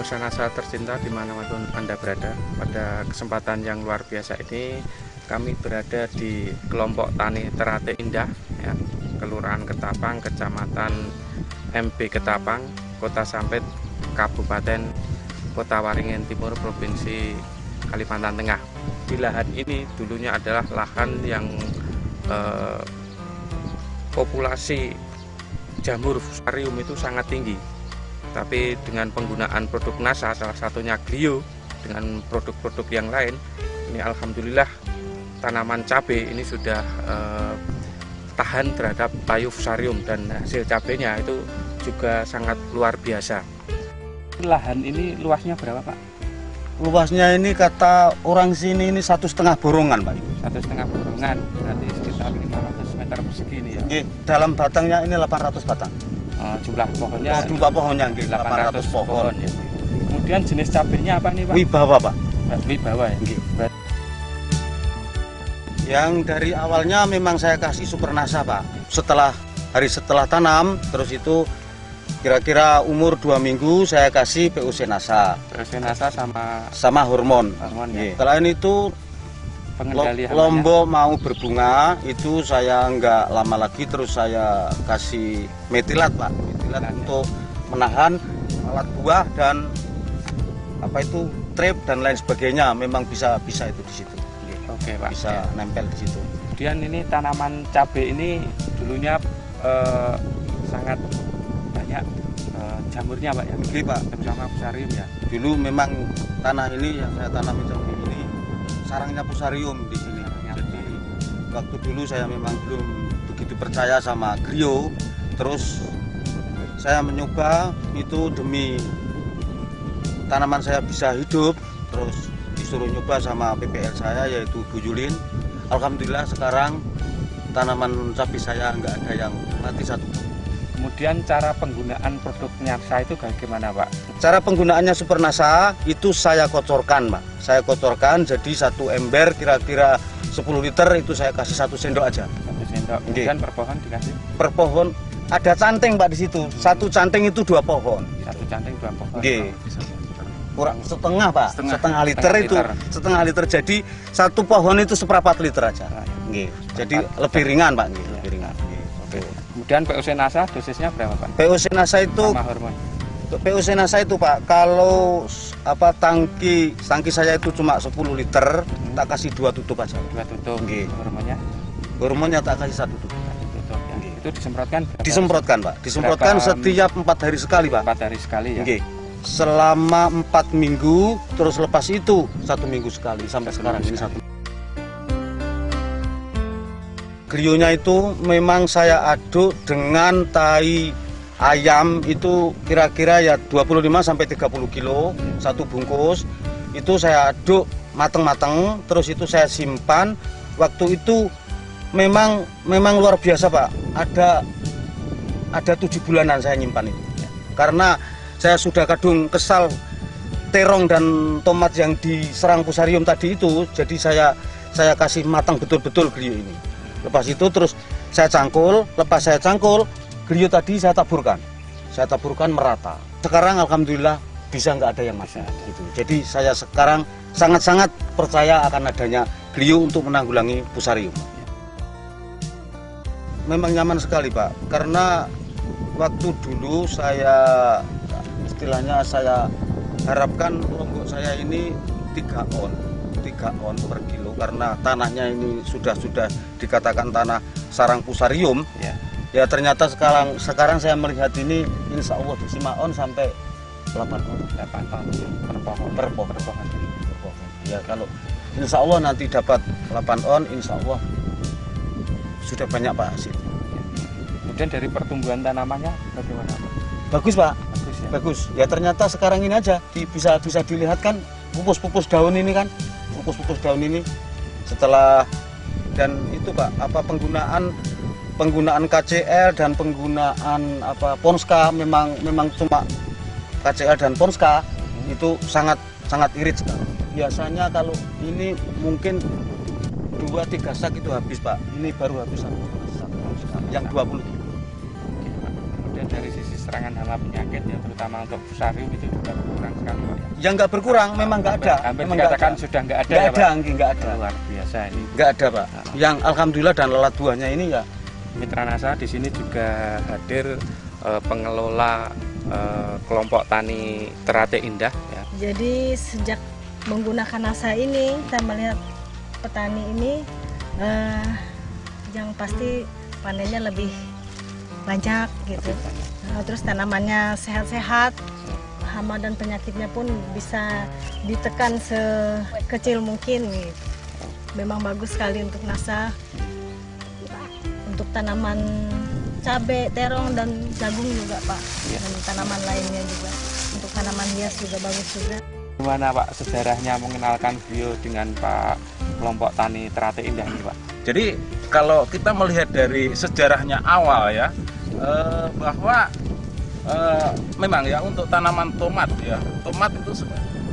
Pemirsa Nasa tercinta dimanapun Anda berada, pada kesempatan yang luar biasa ini kami berada di kelompok tani Terate Indah, ya, Kelurahan Ketapang, Kecamatan MB Ketapang, Kota Sampit, Kabupaten Kota Waringin Timur, Provinsi Kalimantan Tengah. Di lahan ini dulunya adalah lahan yang populasi jamur fusarium itu sangat tinggi. Tapi dengan penggunaan produk NASA, salah satunya Glio, dengan produk-produk yang lain, ini alhamdulillah tanaman cabai ini sudah tahan terhadap layu fusarium dan hasil cabainya itu juga sangat luar biasa. Lahan ini luasnya berapa, Pak? Luasnya ini kata orang sini ini 1,5 borongan, Pak. 1,5 borongan, berarti sekitar 500 meter persegi ini ya? Dalam batangnya ini 800 batang. Jumlah pohonnya? Jumlah pohonnya 800 pohon. Ya. Kemudian jenis cabainya apa nih, Pak? Wibawa, Pak. Wibawa ya? Yang dari awalnya memang saya kasih Super NASA, Pak. Hari setelah tanam, terus itu kira-kira umur 2 minggu saya kasih PUC NASA. PUC NASA sama hormon. Ya. Setelah itu Lombok mau berbunga, itu saya nggak lama lagi terus saya kasih metilat, Pak. Metilat untuk menahan alat buah dan trip dan lain sebagainya. Memang bisa itu di situ. Oke, Pak. Bisa nempel di situ. Kemudian ini tanaman cabai ini dulunya sangat banyak jamurnya, Pak ya. Pak. Terutama fusarium ya. Dulu memang tanah ini yang saya tanam cabai ini sarangnya fusarium di sini. Jadi waktu dulu saya memang belum begitu percaya sama Glio. Terus saya mencoba itu demi tanaman saya bisa hidup. Terus disuruh nyoba sama PPL saya yaitu Bu Yulin. Alhamdulillah sekarang tanaman cabai saya nggak ada yang mati satu. Kemudian cara penggunaan produk NASA itu bagaimana, Pak? Cara penggunaannya Super NASA itu saya kocorkan, Pak. Saya kocorkan jadi satu ember kira-kira 10 liter itu saya kasih 1 sendok aja. 1 sendok. Kemudian per pohon dikasih? Per pohon ada canteng, Pak, di situ. Satu canteng itu 2 pohon. Satu canteng 2 pohon. Kurang setengah, Pak. Setengah liter itu. Setengah liter. Jadi satu pohon itu 1/4 liter aja. Jadi lebih ringan, Pak. Lebih ringan. Kemudian PUC NASA dosisnya berapa, Pak? PUC NASA itu sama hormon. PUC NASA itu, Pak, kalau tangki saya itu cuma 10 liter, tak kasih 2 tutup aja. 2 tutup. Hormonnya? Hormonnya tak kasih 1 tutup. 1 tutup ya. Itu disemprotkan? Disemprotkan, Pak. Disemprotkan setiap 4 hari sekali, Pak. 4 hari sekali ya. Selama 4 minggu, terus lepas itu 1 minggu sekali sampai sekarang ini 1. Glionya itu memang saya aduk dengan tai ayam itu kira-kira ya 25 sampai 30 kilo satu bungkus. Itu saya aduk mateng-mateng, terus itu saya simpan. Waktu itu memang luar biasa, Pak. Ada 7 bulanan saya nyimpan itu. Karena saya sudah kadung kesal terong dan tomat yang diserang fusarium tadi itu, jadi saya kasih matang betul-betul Glio ini. Lepas itu terus saya cangkul, lepas saya cangkul, Glio tadi saya taburkan merata. Sekarang alhamdulillah bisa nggak ada yang mati. Gitu. Jadi saya sekarang sangat-sangat percaya akan adanya Glio untuk menanggulangi fusarium. Memang nyaman sekali, Pak, karena waktu dulu istilahnya saya harapkan lombok saya ini 3 on per kilo karena tanahnya ini sudah dikatakan tanah sarang fusarium. Ya ternyata sekarang saya melihat ini insya Allah 5 on sampai 8 on per pohon. Ya kalau insya Allah nanti dapat 8 on, insya Allah sudah banyak, Pak, hasil. Kemudian dari pertumbuhan tanamannya bagaimana, Pak? Bagus, Pak. Bagus ya. Bagus. Ya ternyata sekarang ini aja bisa dilihat kan pupus-pupus daun ini kan. Pupus-pupus daun ini setelah dan itu, Pak, penggunaan KCL dan penggunaan Ponska memang cuma KCL dan Ponska itu sangat irit sekali. Biasanya kalau ini mungkin 2-3 sak itu habis, Pak. Ini baru habis 1 sak yang 20 kilo. dari sisi serangan hama penyakit ya, terutama untuk fusarium itu juga berkurang sekali Pak, ya? Yang nggak berkurang, memang nggak ada. Hampir Memang dikatakan nggak ada. sudah nggak ada Nggak ya ada, Pak? nggak ada. Luar biasa ini. Nggak ada Pak. Yang alhamdulillah dan lelat buahnya ini ya. Mitra NASA di sini juga hadir pengelola kelompok tani Teratai Indah ya. Jadi sejak menggunakan NASA ini, kita melihat petani ini yang pasti panennya lebih banyak gitu. Terus tanamannya sehat-sehat, hama dan penyakitnya pun bisa ditekan sekecil mungkin gitu. Memang bagus sekali untuk NASA, untuk tanaman cabai, terong dan jagung juga Pak, dan tanaman lainnya juga. Untuk tanaman hias juga bagus juga. Gimana Pak sejarahnya mengenalkan beliau dengan Pak kelompok tani Teratai Indah ini Pak? Jadi kalau kita melihat dari sejarahnya awal ya, bahwa memang ya untuk tanaman tomat ya, tomat itu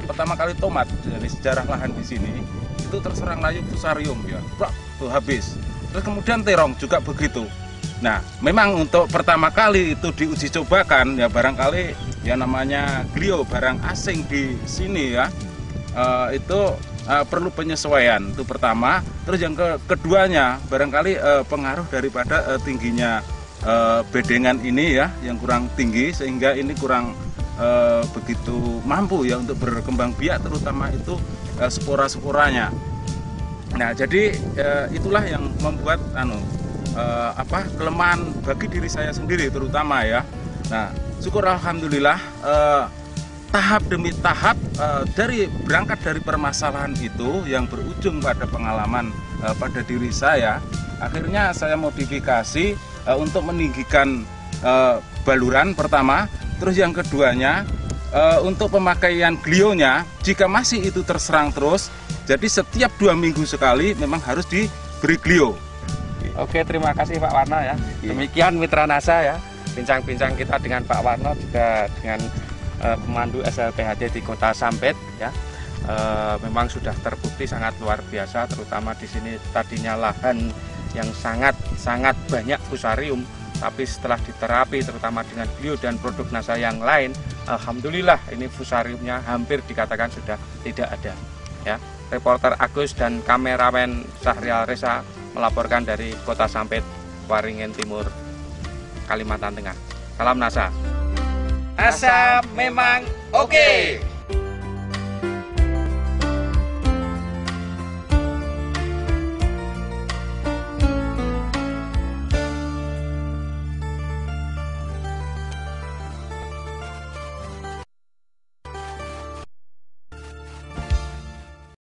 pertama kali tomat dari sejarah lahan di sini itu terserang layu fusarium ya, tuh habis. Terus kemudian terong juga begitu. Nah, memang untuk pertama kali itu diuji cobakan ya, barangkali ya namanya glio barang asing di sini ya, itu perlu penyesuaian itu pertama. Terus yang keduanya barangkali pengaruh daripada tingginya bedengan ini ya, yang kurang tinggi sehingga ini kurang begitu mampu ya untuk berkembang biak, terutama itu spora-sporanya. Nah, jadi itulah yang membuat kelemahan bagi diri saya sendiri terutama ya. Nah, syukur alhamdulillah tahap demi tahap dari berangkat dari permasalahan itu yang berujung pada pengalaman pada diri saya, akhirnya saya modifikasi untuk meninggikan baluran pertama, terus yang keduanya untuk pemakaian glionya jika masih itu terserang terus, jadi setiap 2 minggu sekali memang harus diberi glio. Oke, terima kasih Pak Warno ya. Demikian Mitra NASA ya, bincang-bincang kita dengan Pak Warno juga dengan pemandu SLPHD di Kota Sampit ya. Memang sudah terbukti sangat luar biasa, terutama di sini tadinya lahan yang sangat banyak fusarium, tapi setelah diterapi terutama dengan bio dan produk NASA yang lain, alhamdulillah ini fusariumnya hampir dikatakan sudah tidak ada ya. Reporter Agus dan kameramen Syahrial Reza melaporkan dari Kota Sampit, Waringin Timur, Kalimantan Tengah. Salam NASA. NASA memang oke.